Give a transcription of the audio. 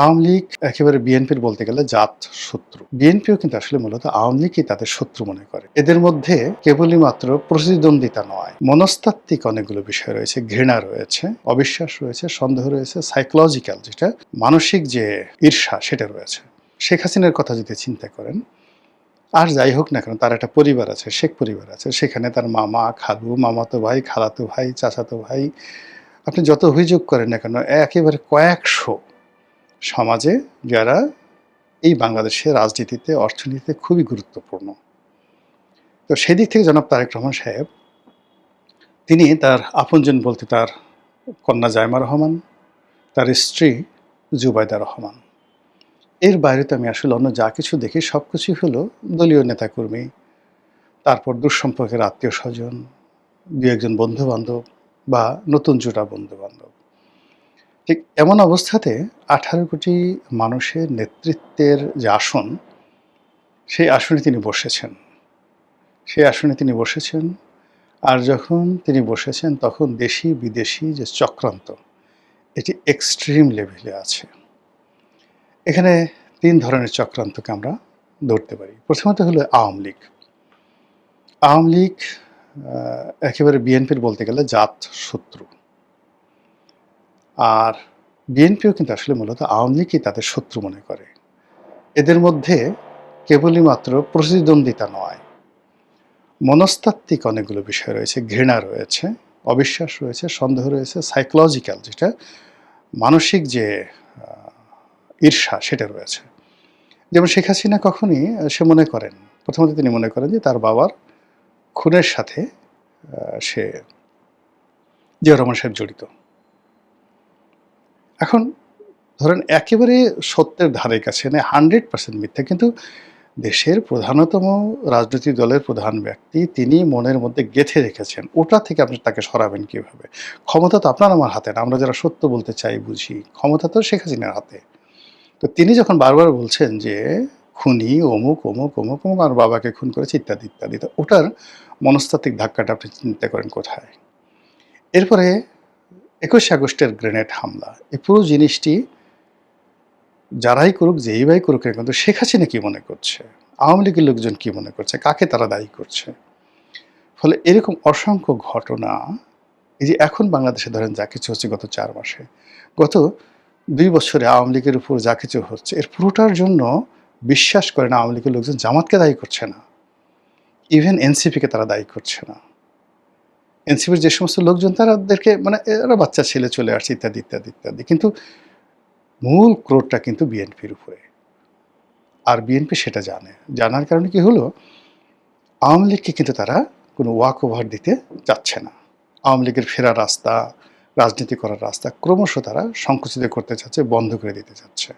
আওয়ামী লীগ একেবারে বিএনপির বলতে গেলে জাত শত্রু। বিএনপিও কিন্তু আসলে মূলত আওয়ামী লীগই তাদের শত্রু মনে করে। এদের মধ্যে কেবলই মাত্র প্রতিদ্বন্দ্বিতা নয়, মনস্তাত্ত্বিক অনেকগুলো বিষয় রয়েছে, ঘৃণা রয়েছে, অবিশ্বাস রয়েছে, সন্দেহ রয়েছে, সাইকোলজিক্যাল যেটা মানসিক যে ঈর্ষা সেটা রয়েছে। শেখ হাসিনার কথা যদি চিন্তা করেন, আর যাই হোক না কেন তার একটা পরিবার আছে, শেখ পরিবার আছে। সেখানে তার মামা, খালু, মামাতো ভাই, খালাতো ভাই, চাচাতো ভাই, আপনি যত অভিযোগ করেন না কেন একেবারে কয়েকশো সমাজে যারা এই বাংলাদেশের রাজনীতিতে, অর্থনীতিতে খুবই গুরুত্বপূর্ণ। তো সেদিক থেকে জনাব তারেক রহমান সাহেব, তিনি তার আপনজন বলতে তার কন্যা জায়মা রহমান, তার স্ত্রী জুবাইদা রহমান। এর বাইরে তো আমি আসলে অন্য যা কিছু দেখি সব কিছুই হলো দলীয় নেতাকর্মী, তারপর দুঃসম্পর্কের আত্মীয় স্বজন, দু একজন বন্ধুবান্ধব বা নতুন জোড়া বন্ধুবান্ধব। ঠিক এমন অবস্থাতে ১৮ কোটি মানুষের নেতৃত্বের যে আসন, সেই আসনে তিনি বসেছেন। সেই আসনে তিনি বসেছেন। আর যখন তিনি বসেছেন তখন দেশি বিদেশি যে চক্রান্ত, এটি এক্সট্রিম লেভেলে আছে। এখানে ৩ ধরনের চক্রান্তকে আমরা ধরতে পারি। প্রথমত হলো আওয়ামী লীগ। আওয়ামী লীগ একেবারে বিএনপির বলতে গেলে জাত শত্রু। আর বিএনপিও কিন্তু আসলে মূলত আওয়ামী লীগই তাদের শত্রু মনে করে। এদের মধ্যে কেবলই মাত্র প্রতিদ্বন্দ্বিতা নয়, মনস্তাত্ত্বিক অনেকগুলো বিষয় রয়েছে, ঘৃণা রয়েছে, অবিশ্বাস রয়েছে, সন্দেহ রয়েছে, সাইকোলজিক্যাল যেটা মানসিক যে ঈর্ষা সেটা রয়েছে। যেমন শেখ হাসিনা কখনই সে মনে করেন, প্রথমত তিনি মনে করেন যে তার বাবার খুনের সাথে সে জিয়া রহমান সাহেব জড়িত। এখন ধরেন একেবারে সত্যের ধারে কাছে না, 100% মিথ্যা, কিন্তু দেশের প্রধানতম রাজনৈতিক দলের প্রধান ব্যক্তি তিনি মনের মধ্যে গেঁথে রেখেছেন। ওটা থেকে আপনি তাকে সরাবেন কিভাবে? ক্ষমতা তো আপনার আমার হাতে না। আমরা যারা সত্য বলতে চাই বুঝি, ক্ষমতা তো শেখ হাসিনার হাতে। তো তিনি যখন বারবার বলছেন যে খুনি অমুক, অমুক, অমুক, অমুক আমার বাবাকে খুন করেছে ইত্যাদি, ইত্যাদি। তো ওটার মনস্তাত্ত্বিক ধাক্কাটা আপনি চিন্তা করেন কোথায়? এরপরে ২১শে আগস্টের গ্রেনেড হামলা। এই পুরো জিনিসটি যারাই করুক, যেইভাবেই করুক না কিন্তু শেখ হাসিনা কি মনে করছে? আওয়ামী লীগের লোকজন কি মনে করছে? কাকে তারা দায়ী করছে? ফলে এরকম অসংখ্য ঘটনা, এই যে এখন বাংলাদেশে ধরেন যা কিছু হচ্ছে গত ৪ মাসে, গত ২ বছরে আওয়ামী লীগের উপর যা কিছু হচ্ছে এর পুরোটার জন্য বিশ্বাস করেন আওয়ামী লীগের লোকজন জামাতকে দায়ী করছে না। ইভেন এনসিপিকে তারা দায়ী করছে না। এনসিপির যে সমস্ত লোকজন তাদেরকে মানে এরা বাচ্চা ছেলে চলে আসছে ইত্যাদি, ইত্যাদি, ইত্যাদি। কিন্তু মূল ক্রোধটা কিন্তু বিএনপির উপরে। আর বিএনপি সেটা জানে। জানার কারণে কি হলো? আওয়ামী লীগকে কিন্তু তারা কোনো ওয়াক ওভার দিতে চাচ্ছে না। আওয়ামী লীগের ফেরার রাস্তা, রাজনীতি করার রাস্তা ক্রমশ তারা সংকুচিত করতে চাচ্ছে, বন্ধ করে দিতে চাচ্ছে।